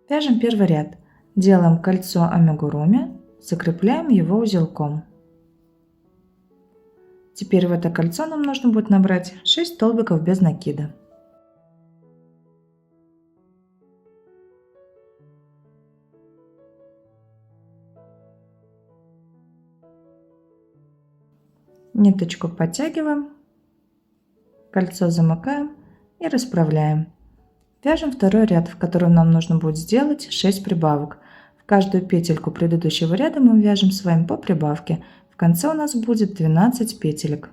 Вяжем первый ряд. Делаем кольцо амигуруми, закрепляем его узелком. Теперь в это кольцо нам нужно будет набрать 6 столбиков без накида. Ниточку подтягиваем, кольцо замыкаем и расправляем. Вяжем второй ряд, в котором нам нужно будет сделать 6 прибавок. В каждую петельку предыдущего ряда мы вяжем с вами по прибавке. В конце у нас будет 12 петелек.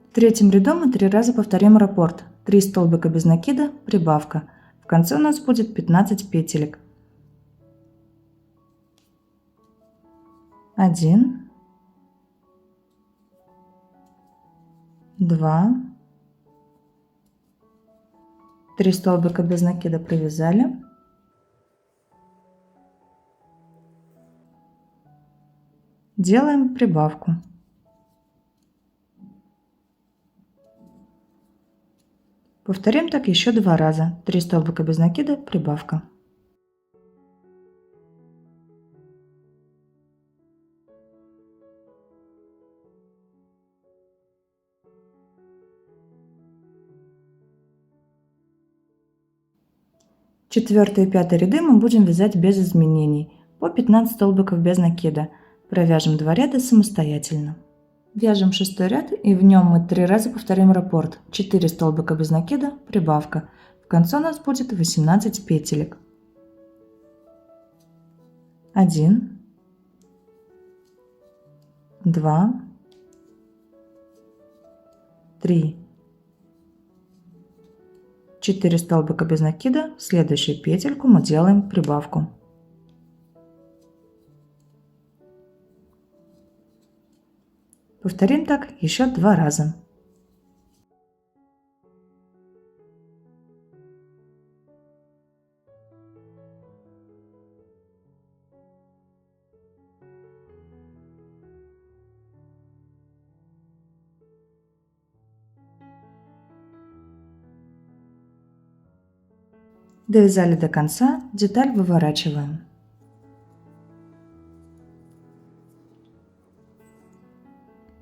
В третьем ряду мы 3 раза повторим раппорт. 3 столбика без накида, прибавка. В конце у нас будет 15 петелек. 1, 2, 3 столбика без накида провязали. Делаем прибавку. Повторим так еще 2 раза. 3 столбика без накида, прибавка. Четвертый и пятый ряды мы будем вязать без изменений, по 15 столбиков без накида. Провяжем 2 ряда самостоятельно. Вяжем 6 ряд, и в нем мы 3 раза повторим раппорт. 4 столбика без накида, прибавка. В конце у нас будет 18 петелек. 1, 2, 3, 4 столбика без накида. В следующую петельку мы делаем прибавку. Повторим так еще 2 раза. Довязали до конца, деталь выворачиваем.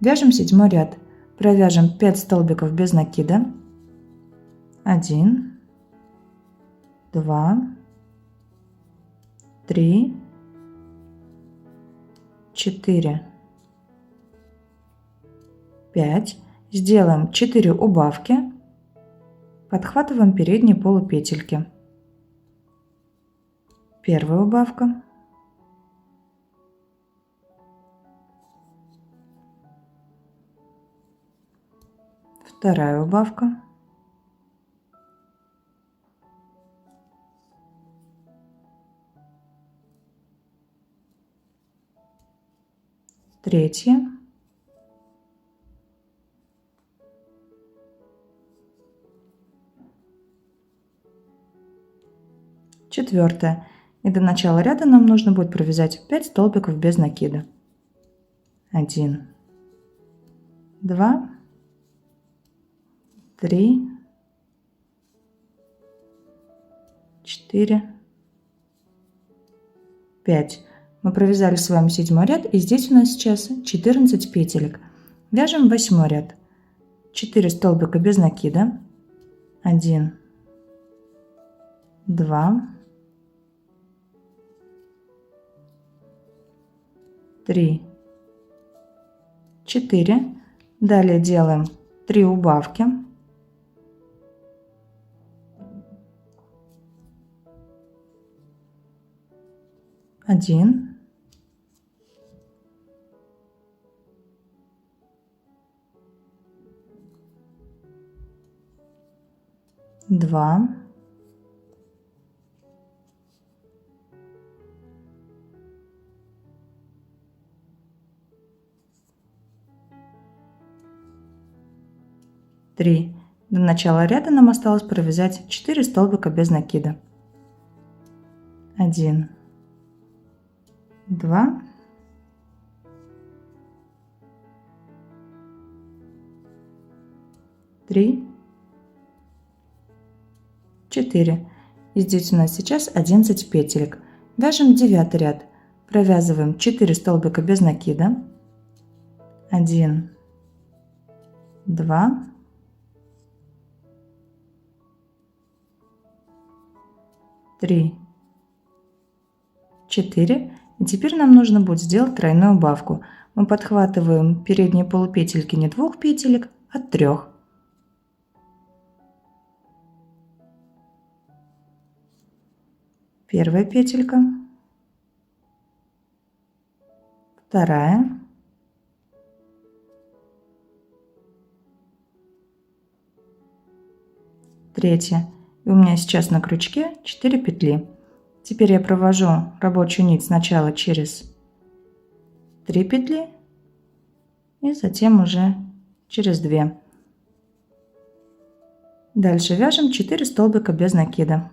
Вяжем 7 ряд. Провяжем 5 столбиков без накида. 1, 2, 3, 4, 5. Сделаем 4 убавки. Подхватываем передние полупетельки. Первая убавка. Вторая убавка. Третья. Четвертая. И до начала ряда нам нужно будет провязать 5 столбиков без накида. 1, 2, 3, 4, 5. Мы провязали с вами 7 ряд, и здесь у нас сейчас 14 петелек. Вяжем 8 ряд. 4 столбика без накида. 1, 2, 3, 4. Далее делаем 3 убавки. 1, 2, 3. До начала ряда нам осталось провязать 4 столбика без накида. 1, 2, 3, 4. И здесь у нас сейчас 11 петелек. Вяжем 9 ряд. Провязываем 4 столбика без накида. 1, 2, 3, 4. И теперь нам нужно будет сделать тройную убавку. Мы подхватываем передние полупетельки не 2 петелек, а 3. Первая петелька, вторая, третья. И у меня сейчас на крючке 4 петли. Теперь я провожу рабочую нить сначала через 3 петли и затем уже через 2. Дальше вяжем 4 столбика без накида.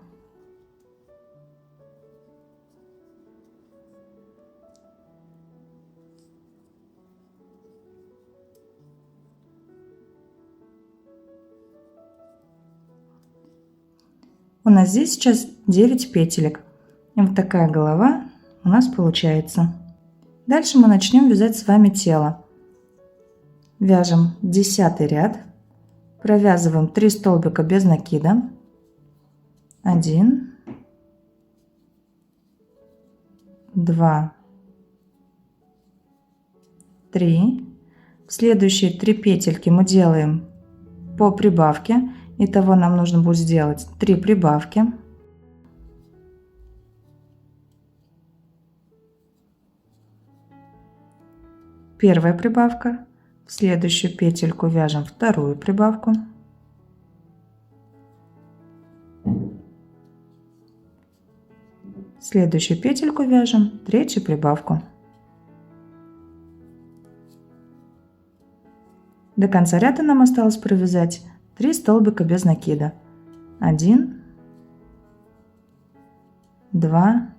У нас здесь сейчас 9 петелек. И вот такая голова у нас получается. Дальше мы начнем вязать с вами тело. Вяжем 10 ряд. Провязываем 3 столбика без накида. 1, 2, 3. В следующие 3 петельки мы делаем по прибавке. Итого нам нужно будет сделать 3 прибавки. Первая прибавка. В следующую петельку вяжем вторую прибавку. В следующую петельку вяжем третью прибавку. До конца ряда нам осталось провязать 3 столбика без накида. 1, 2,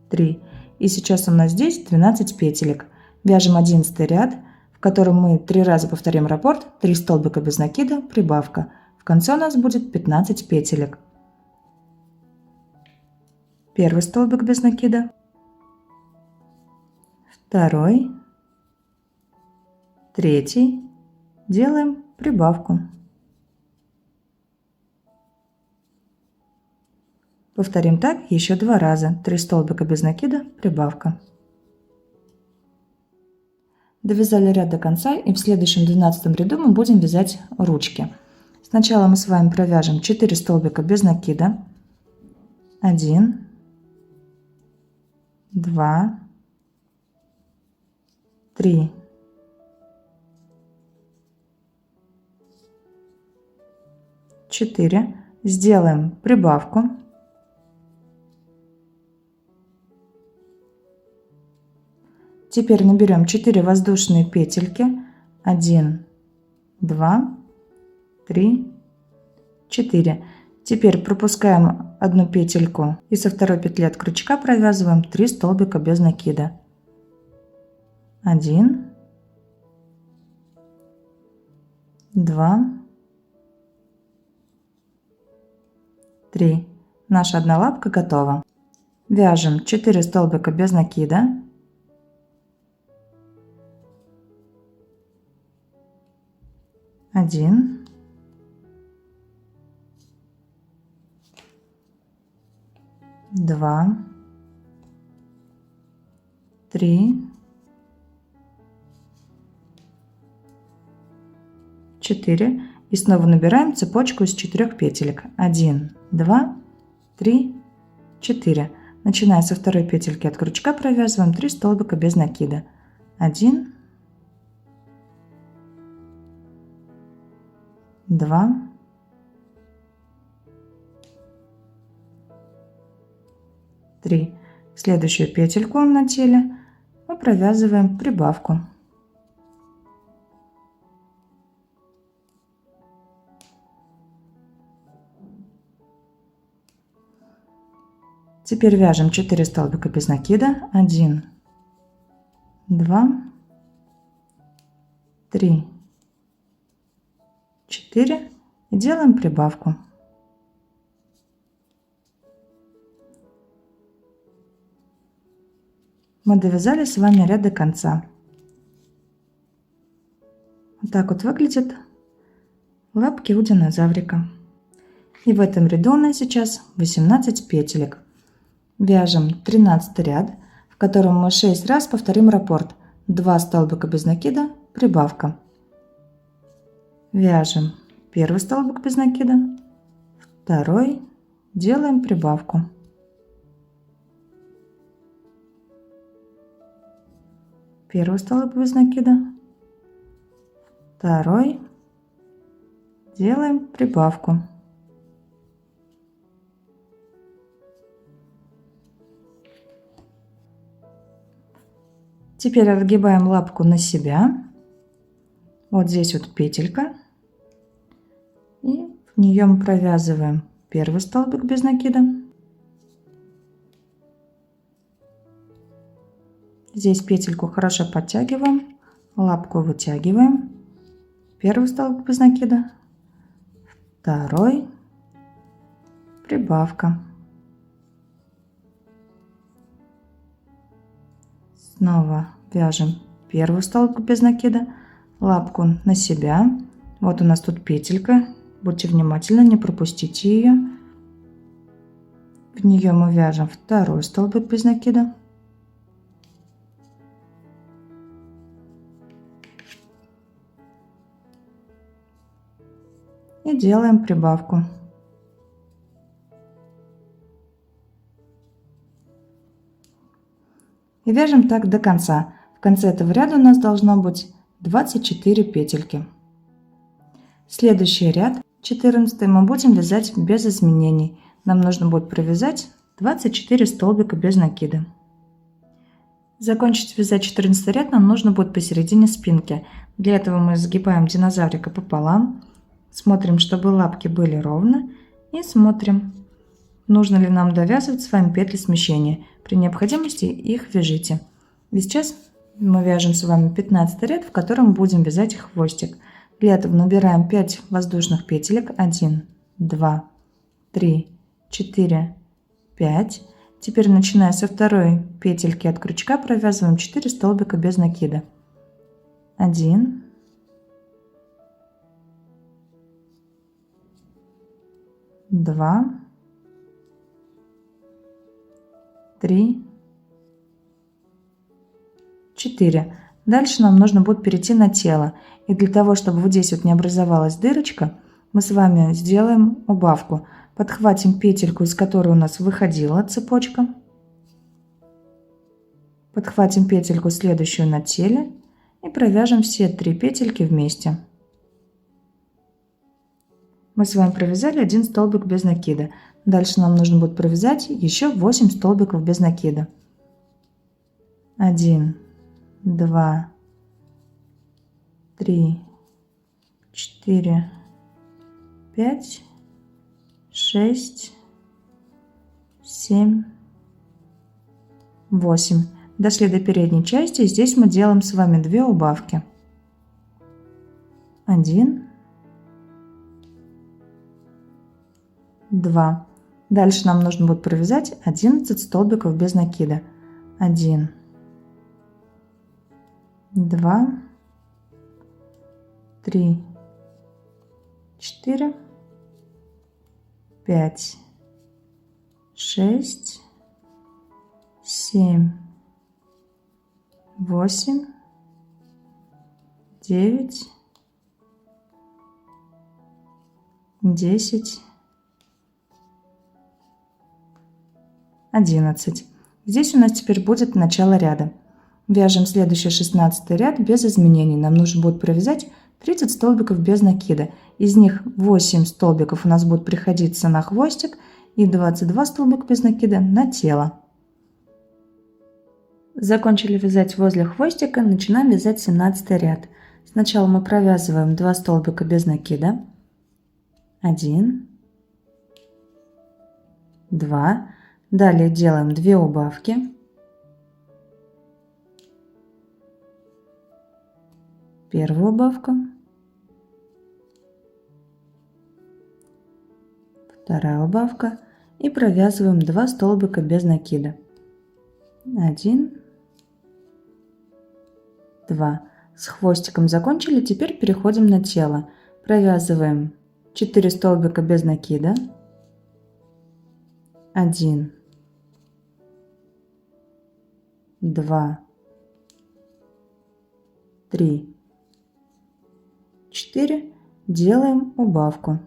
3. И сейчас у нас здесь 12 петелек. Вяжем 11 ряд, в котором мы 3 раза повторим раппорт, 3 столбика без накида, прибавка. В конце у нас будет 15 петелек. Первый столбик без накида, второй, третий. Делаем прибавку. Повторим так еще 2 раза. 3 столбика без накида, прибавка. Довязали ряд до конца, и в следующем 12 ряду мы будем вязать ручки. Сначала мы с вами провяжем 4 столбика без накида. 1, 2, 3. 4. Сделаем прибавку. Теперь наберем 4 воздушные петельки. 1, 2, 3, 4. Теперь пропускаем одну петельку и со второй петли от крючка провязываем 3 столбика без накида. 1, 2, 3. Наша одна лапка готова. Вяжем 4 столбика без накида. 1, 2, 3, 4. И снова набираем цепочку из 4 петелек. 1, 2, 3, 4. Начиная со второй петельки от крючка провязываем 3 столбика без накида. 1, 2, 3. В следующую петельку на теле мы провязываем прибавку. Теперь вяжем 4 столбика без накида. 1, 2, 3, 4 и делаем прибавку. Мы довязали с вами ряд до конца. Вот так вот выглядят лапки у динозаврика. И в этом ряду у нас сейчас 18 петелек. Вяжем 13 ряд, в котором мы 6 раз повторим раппорт. 2 столбика без накида, прибавка. Вяжем первый столбик без накида, второй, делаем прибавку. Первый столбик без накида, второй, делаем прибавку. Теперь отгибаем лапку на себя. Вот здесь вот петелька. И в нее мы провязываем первый столбик без накида. Здесь петельку хорошо подтягиваем, лапку вытягиваем. Первый столбик без накида, второй, прибавка. Снова вяжем первый столбик без накида, лапку на себя. Вот у нас тут петелька, будьте внимательны, не пропустите ее. В нее мы вяжем второй столбик без накида. И делаем прибавку. И вяжем так до конца. В конце этого ряда у нас должно быть 24 петельки. Следующий ряд, 14, мы будем вязать без изменений. Нам нужно будет провязать 24 столбика без накида. Закончить вязать 14 ряд нам нужно будет посередине спинки. Для этого мы сгибаем динозаврика пополам, смотрим, чтобы лапки были ровно, и смотрим, нужно ли нам довязывать с вами петли смещения. При необходимости их вяжите. И сейчас мы вяжем с вами 15 ряд, в котором будем вязать хвостик. Для этого набираем 5 воздушных петелек. 1, 2, 3, 4, 5. Теперь, начиная со второй петельки от крючка, провязываем 4 столбика без накида. 1, 2, 3, 4. Дальше нам нужно будет перейти на тело. И для того, чтобы вот здесь вот не образовалась дырочка, мы с вами сделаем убавку. Подхватим петельку, из которой у нас выходила цепочка. Подхватим петельку, следующую на теле, и провяжем все 3 петельки вместе. Мы с вами провязали 1 столбик без накида. Дальше нам нужно будет провязать еще 8 столбиков без накида. 1, 2, 3, 4, 5, 6, 7, 8. Дошли до передней части. Здесь мы делаем с вами 2 убавки. 1, 2. Дальше нам нужно будет провязать 11 столбиков без накида. 1, 2, 3, 4, 5, 6, 7, 8, 9, 10, 11. Здесь у нас теперь будет начало ряда. Вяжем следующий 16 ряд без изменений. Нам нужно будет провязать 30 столбиков без накида. Из них 8 столбиков у нас будут приходиться на хвостик и 22 столбика без накида на тело. Закончили вязать возле хвостика, начинаем вязать 17 ряд. Сначала мы провязываем 2 столбика без накида. 1, 2. Далее делаем 2 убавки. Первая убавка. Вторая убавка. И провязываем 2 столбика без накида. 1, 2. С хвостиком закончили, теперь переходим на тело. Провязываем 4 столбика без накида. 1, 2, 3, 4. Делаем убавку.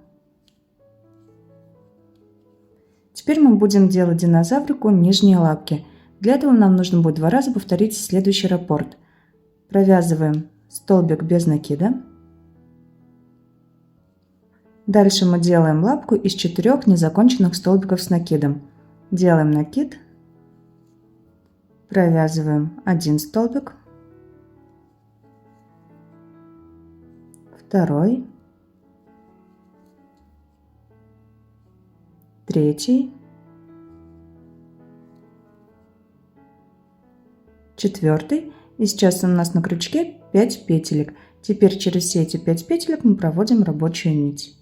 Теперь мы будем делать динозаврику нижние лапки. Для этого нам нужно будет 2 раза повторить следующий раппорт. Провязываем столбик без накида. Дальше мы делаем лапку из 4 незаконченных столбиков с накидом. Делаем накид. Провязываем 1 столбик. Второй. Третий. Четвертый. И сейчас у нас на крючке 5 петелек. Теперь через все эти 5 петелек мы проводим рабочую нить.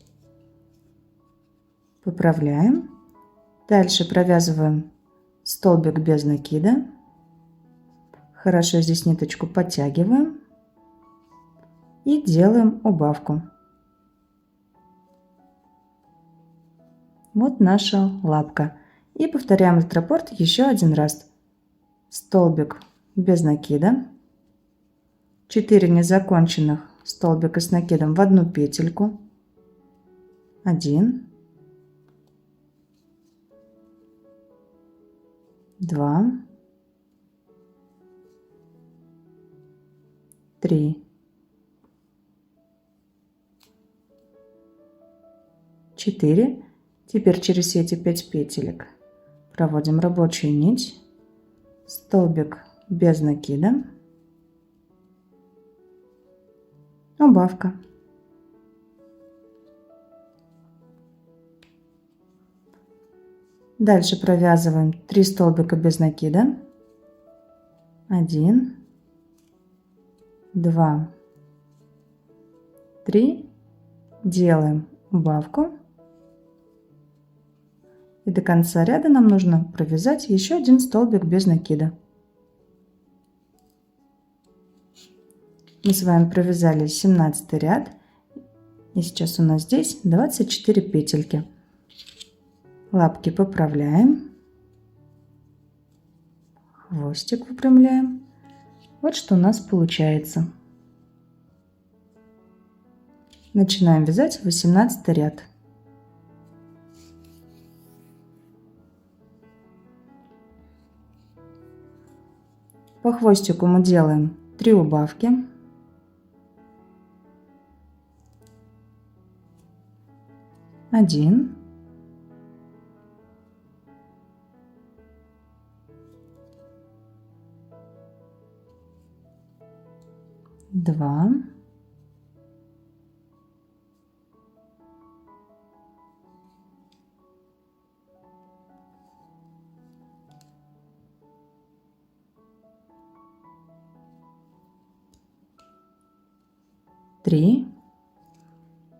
Поправляем. Дальше провязываем столбик без накида. Хорошо здесь ниточку подтягиваем. И делаем убавку. Вот наша лапка. И повторяем этот раппорт еще 1 раз. Столбик без накида. 4 незаконченных столбика с накидом в 1 петельку. 1, 2, 3, 4. Теперь через все эти 5 петелек проводим рабочую нить. Столбик без накида. Убавка. Дальше провязываем 3 столбика без накида. 1, 2, 3. Делаем убавку. И до конца ряда нам нужно провязать еще 1 столбик без накида. Мы с вами провязали 17 ряд. И сейчас у нас здесь 24 петельки. Лапки поправляем. Хвостик выпрямляем. Вот что у нас получается. Начинаем вязать 18 ряд. По хвостику мы делаем 3 убавки. 1, 2, 3.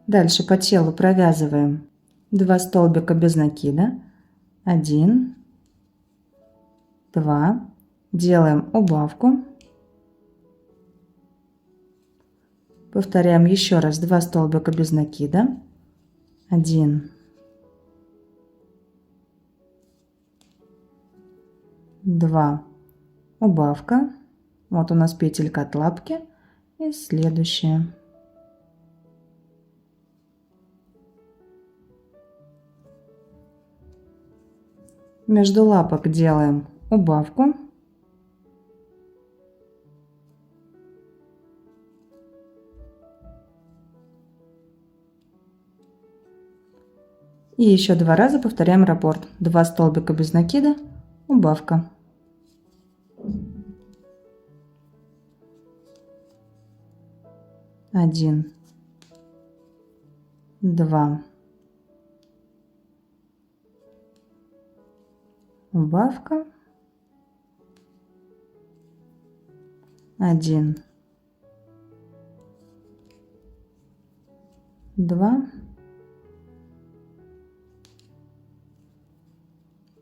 Дальше по телу провязываем 2 столбика без накида. 1, 2. Делаем убавку. Повторяем еще раз 2 столбика без накида. 1, 2. Убавка. Вот у нас петелька от лапки. И следующая. Между лапок делаем убавку. И еще 2 раза повторяем раппорт. 2 столбика без накида, убавка. Один, 2, убавка, 1, 2,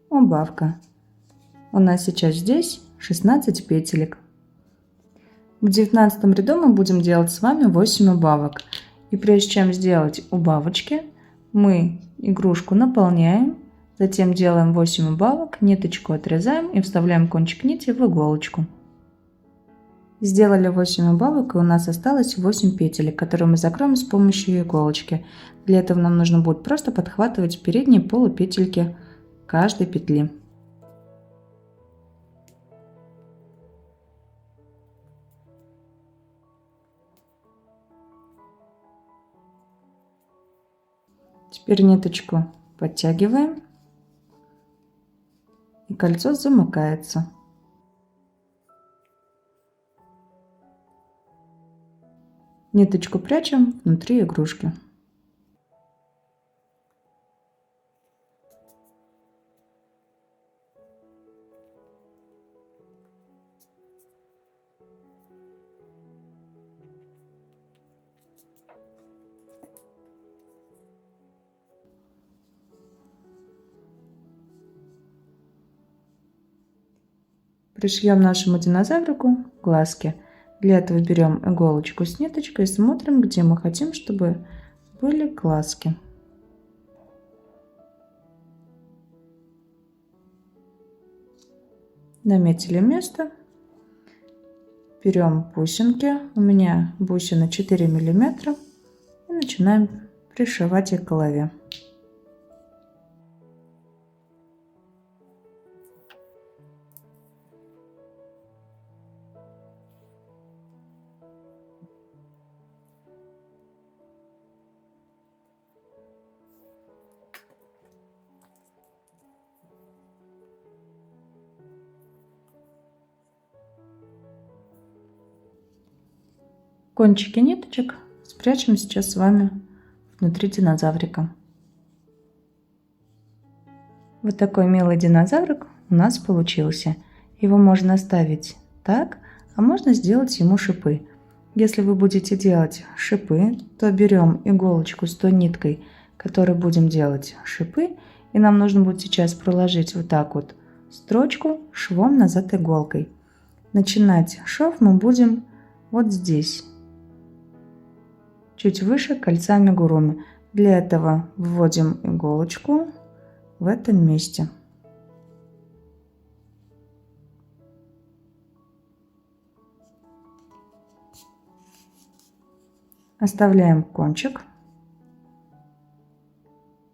убавка. У нас сейчас здесь 16 петелек. В 19 ряду мы будем делать с вами 8 убавок. И прежде чем сделать убавочки, мы игрушку наполняем, затем делаем 8 убавок, ниточку отрезаем и вставляем кончик нити в иголочку. Сделали 8 убавок, и у нас осталось 8 петелек, которые мы закроем с помощью иголочки. Для этого нам нужно будет просто подхватывать передние полупетельки каждой петли. Теперь ниточку подтягиваем, и кольцо замыкается. Ниточку прячем внутри игрушки. Пришьем нашему динозаврику глазки. Для этого берем иголочку с ниточкой и смотрим, где мы хотим, чтобы были глазки. Наметили место. Берем бусинки. У меня бусины 4 мм. И начинаем пришивать их к голове. Кончики ниточек спрячем сейчас с вами внутри динозаврика. Вот такой милый динозаврик у нас получился. Его можно оставить так, а можно сделать ему шипы. Если вы будете делать шипы, то берем иголочку с той ниткой, которой будем делать шипы, и нам нужно будет сейчас проложить вот так вот строчку швом назад иголкой. Начинать шов мы будем вот здесь, чуть выше кольца амигуруми. Для этого вводим иголочку в этом месте. Оставляем кончик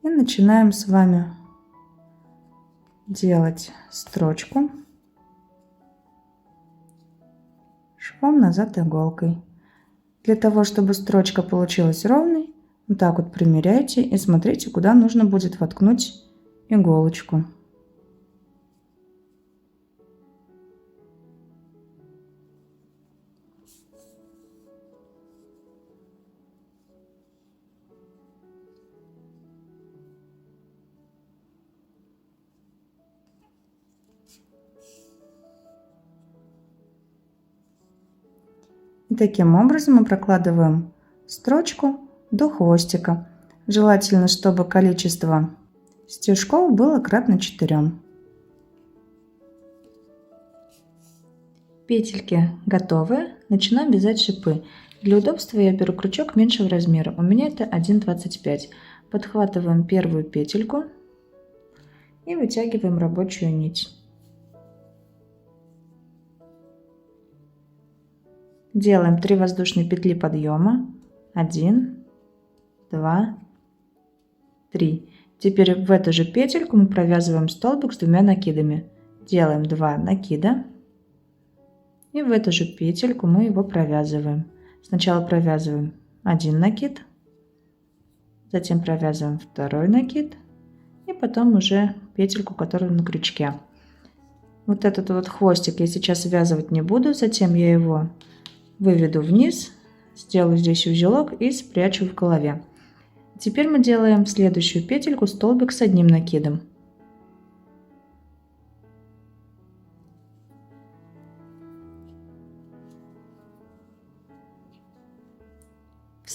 и начинаем с вами делать строчку швом назад иголкой. Для того, чтобы строчка получилась ровной, вот так вот примеряйте и смотрите, куда нужно будет воткнуть иголочку. И таким образом мы прокладываем строчку до хвостика. Желательно, чтобы количество стежков было кратно 4. Петельки готовы. Начинаем вязать шипы. Для удобства я беру крючок меньшего размера. У меня это 1,25. Подхватываем первую петельку и вытягиваем рабочую нить. Делаем 3 воздушные петли подъема. 1, 2, 3. Теперь в эту же петельку мы провязываем столбик с 2 накидами. Делаем 2 накида. И в эту же петельку мы его провязываем. Сначала провязываем 1 накид. Затем провязываем 2 накид. И потом уже петельку, которая на крючке. Вот этот вот хвостик я сейчас связывать не буду. Затем я его выведу вниз, сделаю здесь узелок и спрячу в голове. Теперь мы делаем следующую петельку столбик с 1 накидом.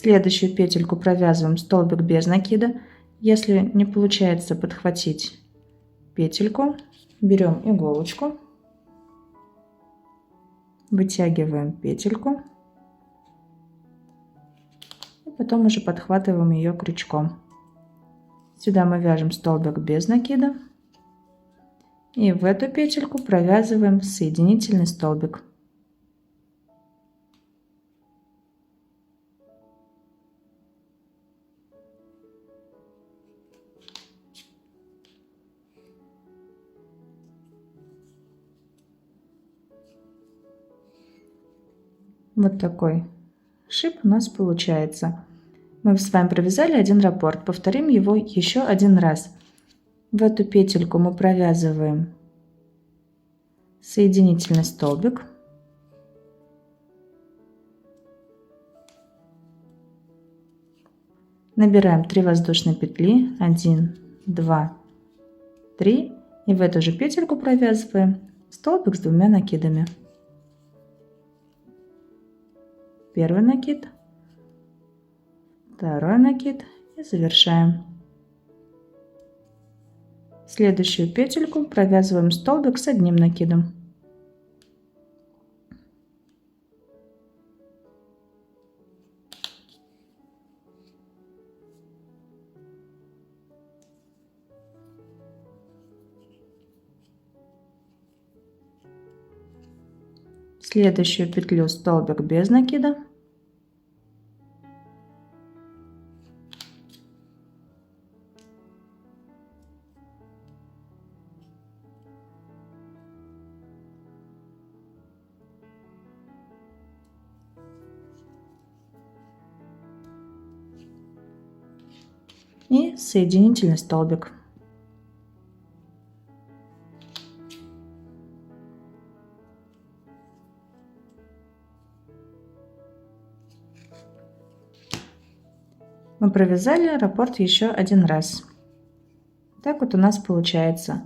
Следующую петельку провязываем столбик без накида. Если не получается подхватить петельку, берем иголочку, вытягиваем петельку и потом уже подхватываем ее крючком. Сюда мы вяжем столбик без накида и в эту петельку провязываем соединительный столбик. Вот такой шип у нас получается. Мы с вами провязали один раппорт, повторим его еще один раз. В эту петельку мы провязываем соединительный столбик. Набираем 3 воздушные петли, 1, 2, 3, и в эту же петельку провязываем столбик с 2 накидами. Первый накид, второй накид и завершаем. Следующую петельку провязываем столбик с 1 накидом. Следующую петлю столбик без накида. И соединительный столбик. Мы провязали раппорт еще один раз. Так вот у нас получается.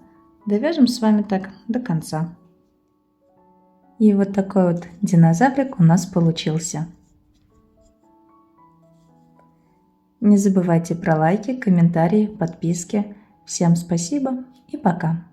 Довяжем с вами так до конца. И вот такой вот динозаврик у нас получился. Не забывайте про лайки, комментарии, подписки. Всем спасибо и пока!